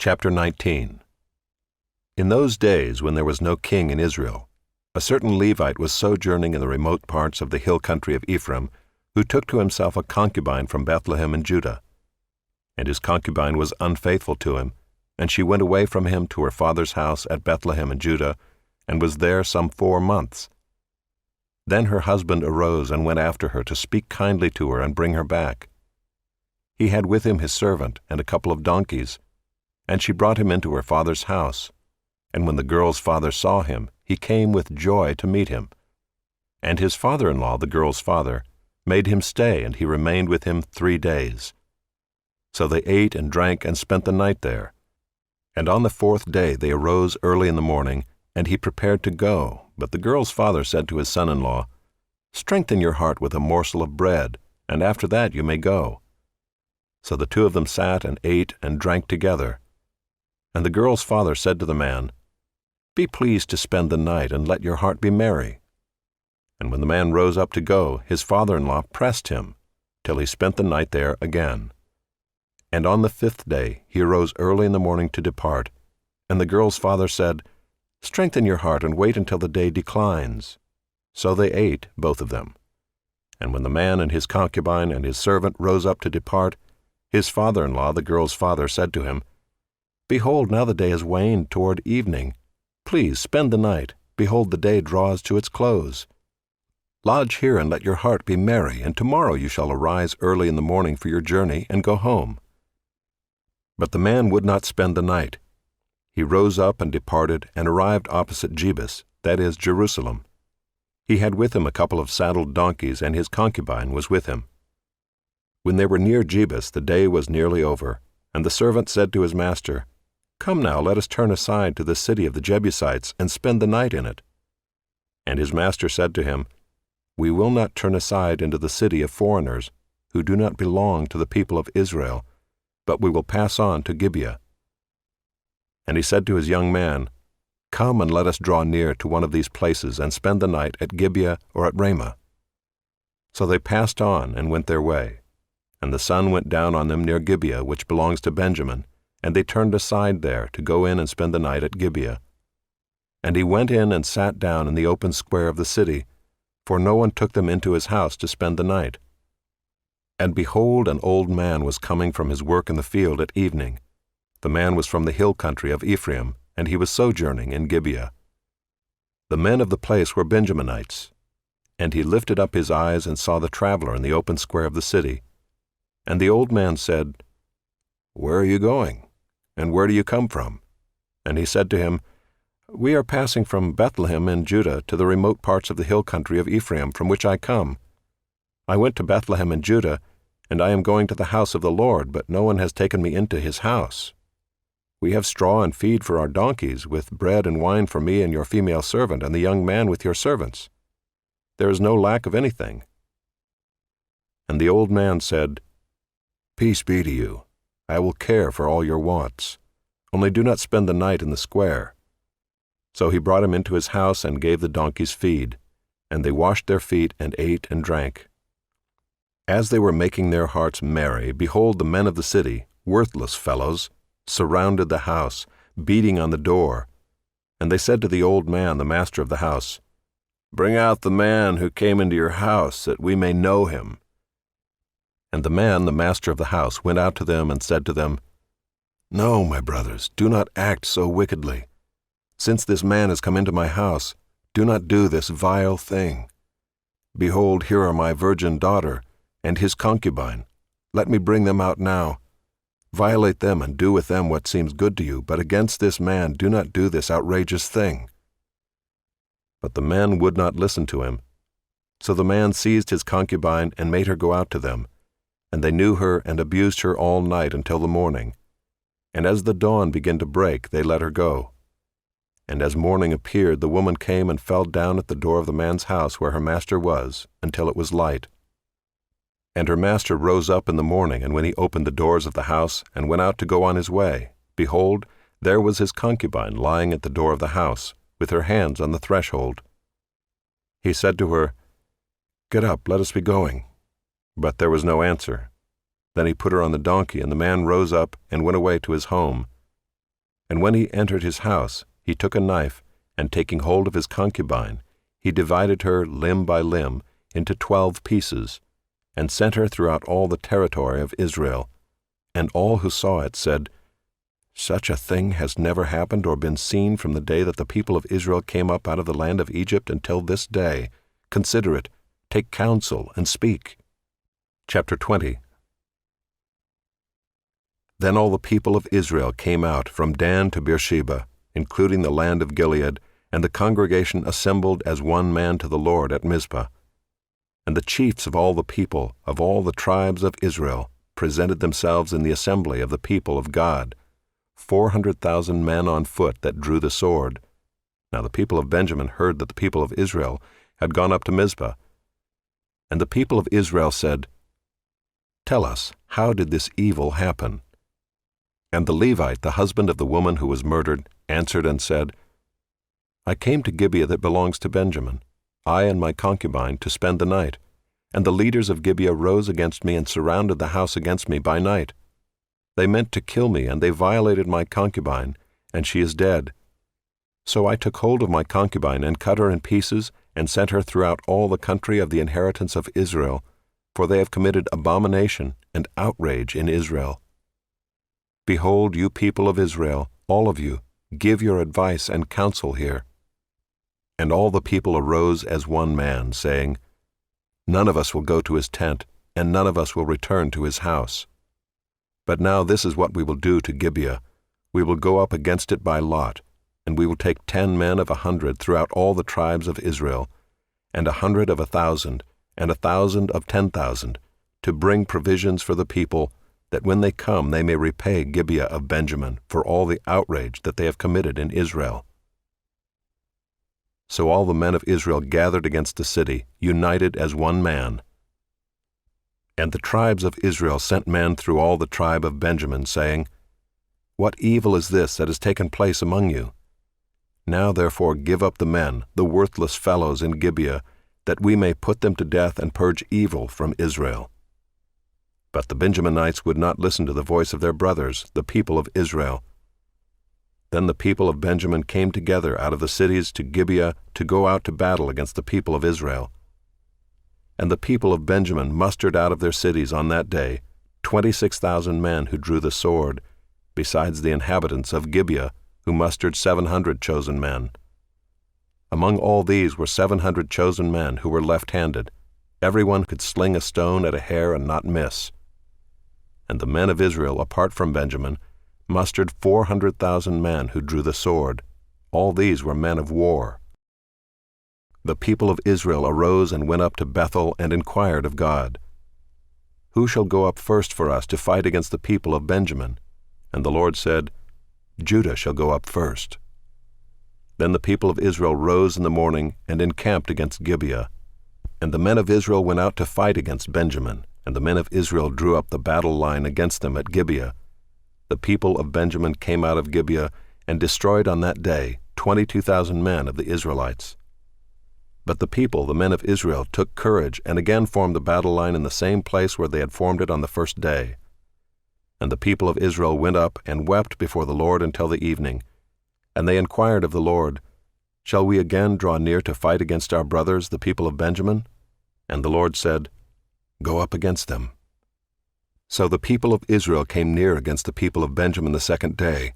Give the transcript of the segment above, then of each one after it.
Chapter 19. In those days, when there was no king in Israel, a certain Levite was sojourning in the remote parts of the hill country of Ephraim, who took to himself a concubine from Bethlehem in Judah. And his concubine was unfaithful to him, and she went away from him to her father's house at Bethlehem in Judah, and was there some 4 months. Then her husband arose and went after her to speak kindly to her and bring her back. He had with him his servant and a couple of donkeys, and she brought him into her father's house. And when the girl's father saw him, he came with joy to meet him. And his father-in-law, the girl's father, made him stay, and he remained with him 3 days. So they ate and drank and spent the night there. And on the 4th day they arose early in the morning, and he prepared to go. But the girl's father said to his son-in-law, "Strengthen your heart with a morsel of bread, and after that you may go." So the 2 of them sat and ate and drank together. And the girl's father said to the man, "Be pleased to spend the night, and let your heart be merry." And when the man rose up to go, his father-in-law pressed him, till he spent the night there again. And on the 5th day he arose early in the morning to depart. And the girl's father said, "Strengthen your heart, and wait until the day declines." So they ate, both of them. And when the man and his concubine and his servant rose up to depart, his father-in-law, the girl's father, said to him, "Behold, now the day has waned toward evening. Please spend the night. Behold, the day draws to its close. Lodge here and let your heart be merry, and tomorrow you shall arise early in the morning for your journey and go home." But the man would not spend the night. He rose up and departed and arrived opposite Jebus, that is, Jerusalem. He had with him a couple of saddled donkeys, and his concubine was with him. When they were near Jebus, the day was nearly over, and the servant said to his master, "Come now, let us turn aside to the city of the Jebusites and spend the night in it." And his master said to him, "We will not turn aside into the city of foreigners, who do not belong to the people of Israel, but we will pass on to Gibeah." And he said to his young man, "Come and let us draw near to one of these places and spend the night at Gibeah or at Ramah." So they passed on and went their way. And the sun went down on them near Gibeah, which belongs to Benjamin, and they turned aside there to go in and spend the night at Gibeah. And he went in and sat down in the open square of the city, for no one took them into his house to spend the night. And behold, an old man was coming from his work in the field at evening. The man was from the hill country of Ephraim, and he was sojourning in Gibeah. The men of the place were Benjaminites. And he lifted up his eyes and saw the traveler in the open square of the city. And the old man said, "Where are you going? And where do you come from?" And he said to him, "We are passing from Bethlehem in Judah to the remote parts of the hill country of Ephraim, from which I come. I went to Bethlehem in Judah, and I am going to the house of the Lord, but no one has taken me into his house. We have straw and feed for our donkeys, with bread and wine for me and your female servant and the young man with your servants. There is no lack of anything." And the old man said, "Peace be to you. I will care for all your wants. Only do not spend the night in the square." So he brought him into his house and gave the donkeys feed, and they washed their feet and ate and drank. As they were making their hearts merry, behold, the men of the city, worthless fellows, surrounded the house, beating on the door. And they said to the old man, the master of the house, "Bring out the man who came into your house, that we may know him." And the man, the master of the house, went out to them and said to them, "No, my brothers, do not act so wickedly. Since this man has come into my house, do not do this vile thing. Behold, here are my virgin daughter and his concubine. Let me bring them out now. Violate them and do with them what seems good to you, but against this man do not do this outrageous thing." But the men would not listen to him. So the man seized his concubine and made her go out to them. And they knew her and abused her all night until the morning. And as the dawn began to break, they let her go. And as morning appeared, the woman came and fell down at the door of the man's house where her master was, until it was light. And her master rose up in the morning, and when he opened the doors of the house and went out to go on his way, behold, there was his concubine lying at the door of the house, with her hands on the threshold. He said to her, "Get up, let us be going." But there was no answer. Then he put her on the donkey, and the man rose up and went away to his home. And when he entered his house, he took a knife, and taking hold of his concubine, he divided her limb by limb into 12 pieces, and sent her throughout all the territory of Israel. And all who saw it said, "Such a thing has never happened or been seen from the day that the people of Israel came up out of the land of Egypt until this day. Consider it, take counsel, and speak." Chapter 20. Then all the people of Israel came out from Dan to Beersheba, including the land of Gilead, and the congregation assembled as one man to the Lord at Mizpah. And the chiefs of all the people, of all the tribes of Israel, presented themselves in the assembly of the people of God, 400,000 men on foot that drew the sword. Now the people of Benjamin heard that the people of Israel had gone up to Mizpah. And the people of Israel said, "Tell us, how did this evil happen?" And the Levite, the husband of the woman who was murdered, answered and said, "I came to Gibeah that belongs to Benjamin, I and my concubine, to spend the night. And the leaders of Gibeah rose against me and surrounded the house against me by night. They meant to kill me, and they violated my concubine, and she is dead. So I took hold of my concubine and cut her in pieces and sent her throughout all the country of the inheritance of Israel, for they have committed abomination and outrage in Israel. Behold, you people of Israel, all of you, give your advice and counsel here." And all the people arose as one man, saying, "None of us will go to his tent, and none of us will return to his house. But now this is what we will do to Gibeah. We will go up against it by lot, and we will take 10 men of 100 throughout all the tribes of Israel, and 100 of 1,000, and 1,000 of 10,000, to bring provisions for the people, that when they come they may repay Gibeah of Benjamin for all the outrage that they have committed in Israel." So all the men of Israel gathered against the city, united as one man. And the tribes of Israel sent men through all the tribe of Benjamin, saying, "What evil is this that has taken place among you? Now therefore give up the men, the worthless fellows in Gibeah, that we may put them to death and purge evil from Israel." But the Benjaminites would not listen to the voice of their brothers, the people of Israel. Then the people of Benjamin came together out of the cities to Gibeah to go out to battle against the people of Israel. And the people of Benjamin mustered out of their cities on that day 26,000 men who drew the sword, besides the inhabitants of Gibeah, who mustered 700 chosen men. Among all these were 700 chosen men who were left-handed. Everyone could sling a stone at a hair and not miss. And the men of Israel, apart from Benjamin, mustered 400,000 men who drew the sword. All these were men of war. The people of Israel arose and went up to Bethel and inquired of God, "Who shall go up first for us to fight against the people of Benjamin?" And the Lord said, "Judah shall go up first." Then the people of Israel rose in the morning and encamped against Gibeah. And the men of Israel went out to fight against Benjamin, and the men of Israel drew up the battle line against them at Gibeah. The people of Benjamin came out of Gibeah and destroyed on that day 22,000 men of the Israelites. But the people, the men of Israel, took courage and again formed the battle line in the same place where they had formed it on the first day. And the people of Israel went up and wept before the Lord until the evening. And they inquired of the Lord, "Shall we again draw near to fight against our brothers, the people of Benjamin?" And the Lord said, "Go up against them." So the people of Israel came near against the people of Benjamin the second day,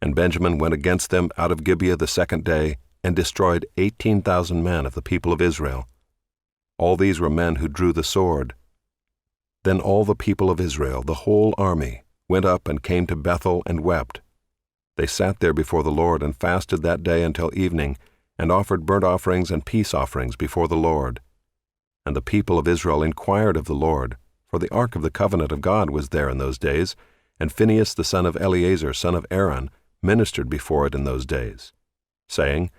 and Benjamin went against them out of Gibeah the second day, and destroyed 18,000 men of the people of Israel. All these were men who drew the sword. Then all the people of Israel, the whole army, went up and came to Bethel and wept. They sat there before the Lord and fasted that day until evening, and offered burnt offerings and peace offerings before the Lord. And the people of Israel inquired of the Lord, for the ark of the covenant of God was there in those days, and Phinehas the son of Eleazar, son of Aaron, ministered before it in those days, saying,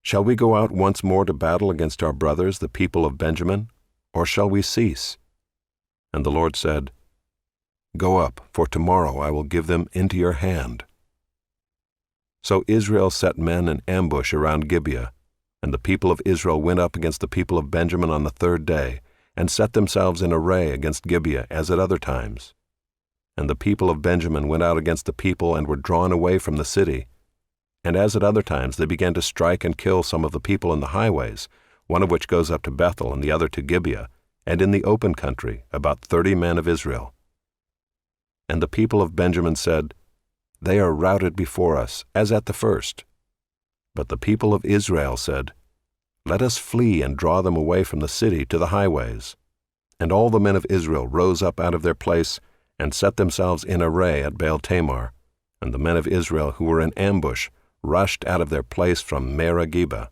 "Shall we go out once more to battle against our brothers, the people of Benjamin, or shall we cease?" And the Lord said, "Go up, for tomorrow I will give them into your hand." So Israel set men in ambush around Gibeah, and the people of Israel went up against the people of Benjamin on the third day, and set themselves in array against Gibeah as at other times. And the people of Benjamin went out against the people and were drawn away from the city. And as at other times they began to strike and kill some of the people in the highways, one of which goes up to Bethel and the other to Gibeah, and in the open country about 30 men of Israel. And the people of Benjamin said, They are routed before us, as at the first. But the people of Israel said, Let us flee and draw them away from the city to the highways. And all the men of Israel rose up out of their place and set themselves in array at Baal-Tamar, and the men of Israel who were in ambush rushed out of their place from Merah-Geba.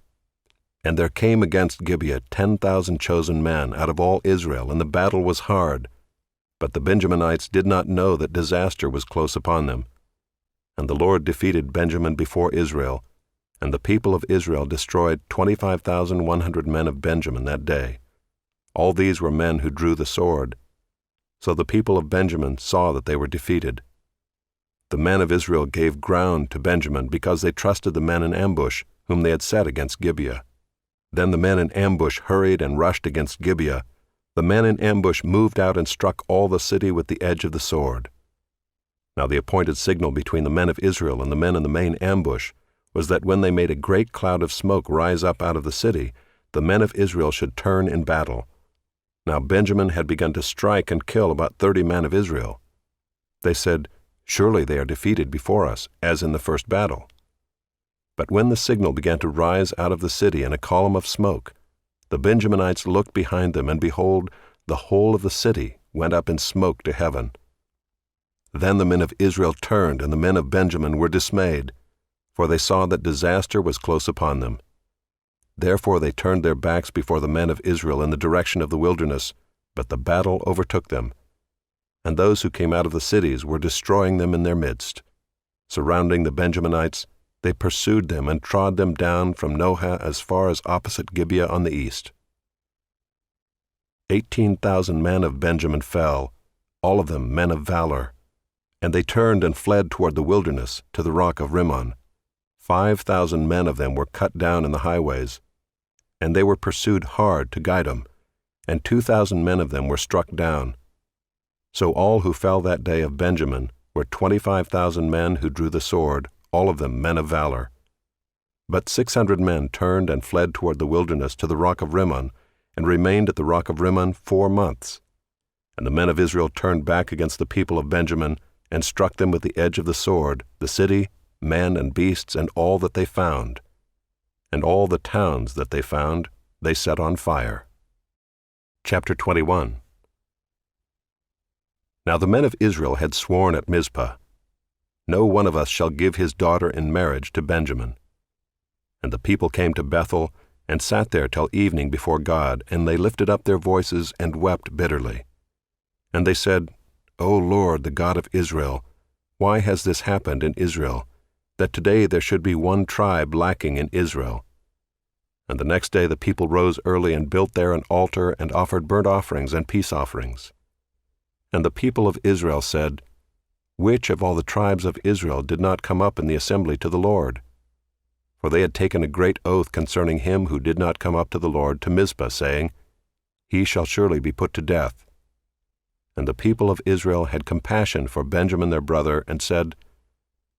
And there came against Gibeah 10,000 chosen men out of all Israel, and the battle was hard. But the Benjaminites did not know that disaster was close upon them. And the Lord defeated Benjamin before Israel, and the people of Israel destroyed 25,100 men of Benjamin that day. All these were men who drew the sword. So the people of Benjamin saw that they were defeated. The men of Israel gave ground to Benjamin because they trusted the men in ambush, whom they had set against Gibeah. Then the men in ambush hurried and rushed against Gibeah. The men in ambush moved out and struck all the city with the edge of the sword. Now the appointed signal between the men of Israel and the men in the main ambush was that when they made a great cloud of smoke rise up out of the city, the men of Israel should turn in battle. Now Benjamin had begun to strike and kill about 30 men of Israel. They said, Surely they are defeated before us, as in the first battle. But when the signal began to rise out of the city in a column of smoke, the Benjaminites looked behind them, and behold, the whole of the city went up in smoke to heaven. Then the men of Israel turned, and the men of Benjamin were dismayed, for they saw that disaster was close upon them. Therefore they turned their backs before the men of Israel in the direction of the wilderness, but the battle overtook them. And those who came out of the cities were destroying them in their midst. Surrounding the Benjaminites, they pursued them and trod them down from Nohah as far as opposite Gibeah on the east. 18,000 men of Benjamin fell, all of them men of valor, and they turned and fled toward the wilderness to the rock of Rimmon. 5,000 men of them were cut down in the highways, and they were pursued hard to Gidom, and 2,000 men of them were struck down. So all who fell that day of Benjamin were 25,000 men who drew the sword, all of them men of valor. But 600 men turned and fled toward the wilderness to the rock of Rimmon, and remained at the rock of Rimmon 4 months. And the men of Israel turned back against the people of Benjamin, and struck them with the edge of the sword, the city, men and beasts, and all that they found. And all the towns that they found they set on fire. Chapter 21. Now the men of Israel had sworn at Mizpah, No one of us shall give his daughter in marriage to Benjamin. And the people came to Bethel, and sat there till evening before God, and they lifted up their voices and wept bitterly. And they said, O Lord, the God of Israel, why has this happened in Israel, that today there should be one tribe lacking in Israel? And the next day the people rose early and built there an altar and offered burnt offerings and peace offerings. And the people of Israel said, Which of all the tribes of Israel did not come up in the assembly to the Lord? For they had taken a great oath concerning him who did not come up to the Lord to Mizpah, saying, He shall surely be put to death. And the people of Israel had compassion for Benjamin their brother, and said,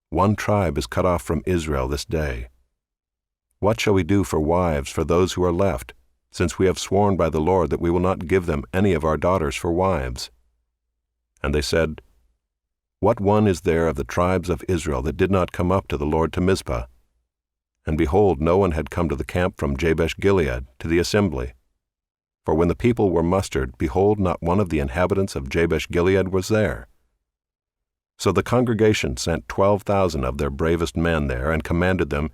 One tribe is cut off from Israel this day. What shall we do for wives for those who are left, since we have sworn by the Lord that we will not give them any of our daughters for wives? And they said, What one is there of the tribes of Israel that did not come up to the Lord to Mizpah? And behold, no one had come to the camp from Jabesh-Gilead to the assembly. For when the people were mustered, behold, not one of the inhabitants of Jabesh-Gilead was there. So the congregation sent 12,000 of their bravest men there, and commanded them,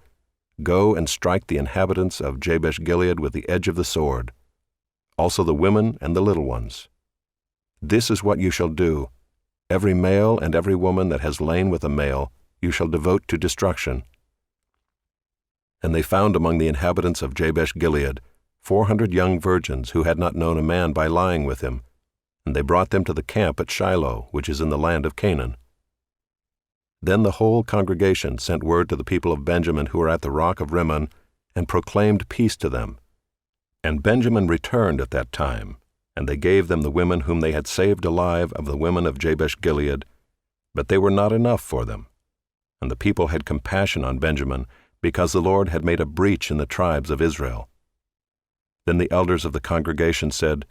Go and strike the inhabitants of Jabesh-Gilead with the edge of the sword, also the women and the little ones. This is what you shall do. Every male and every woman that has lain with a male you shall devote to destruction. And they found among the inhabitants of Jabesh-Gilead 400 young virgins who had not known a man by lying with him, and they brought them to the camp at Shiloh, which is in the land of Canaan. Then the whole congregation sent word to the people of Benjamin who were at the rock of Rimmon, and proclaimed peace to them. And Benjamin returned at that time, and they gave them the women whom they had saved alive of the women of Jabesh-Gilead, But they were not enough for them. And the people had compassion on Benjamin, because the Lord had made a breach in the tribes of Israel. Then the elders of the congregation said,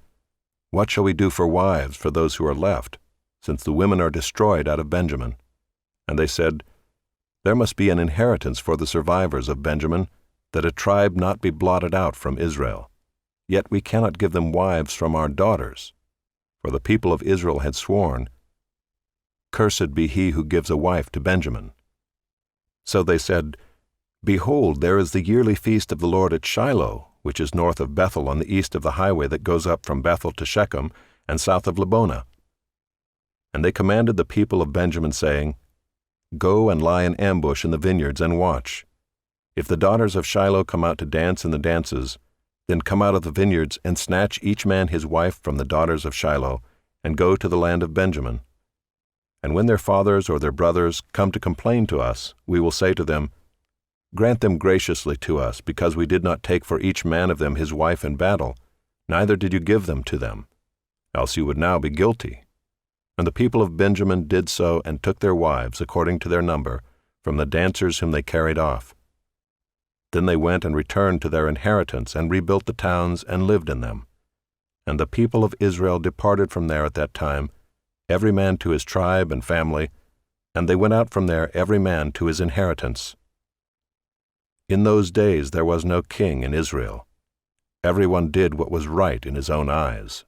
"What shall we do for wives for those who are left, since the women are destroyed out of Benjamin?" And they said, "There must be an inheritance for the survivors of Benjamin, that a tribe not be blotted out from Israel. Yet we cannot give them wives from our daughters." For the people of Israel had sworn, "Cursed be he who gives a wife to Benjamin." So they said, "Behold, there is the yearly feast of the Lord at Shiloh, which is north of Bethel on the east of the highway that goes up from Bethel to Shechem, and south of Lebonah." And they commanded the people of Benjamin, saying, "Go and lie in ambush in the vineyards and watch. If the daughters of Shiloh come out to dance in the dances, then come out of the vineyards and snatch each man his wife from the daughters of Shiloh, and go to the land of Benjamin. And when their fathers or their brothers come to complain to us, we will say to them, Grant them graciously to us, because we did not take for each man of them his wife in battle, neither did you give them to them, else you would now be guilty." And the people of Benjamin did so, and took their wives, according to their number, from the dancers whom they carried off. Then they went and returned to their inheritance, and rebuilt the towns, and lived in them. And the people of Israel departed from there at that time, every man to his tribe and family, and they went out from there every man to his inheritance. In those days there was no king in Israel. Everyone did what was right in his own eyes.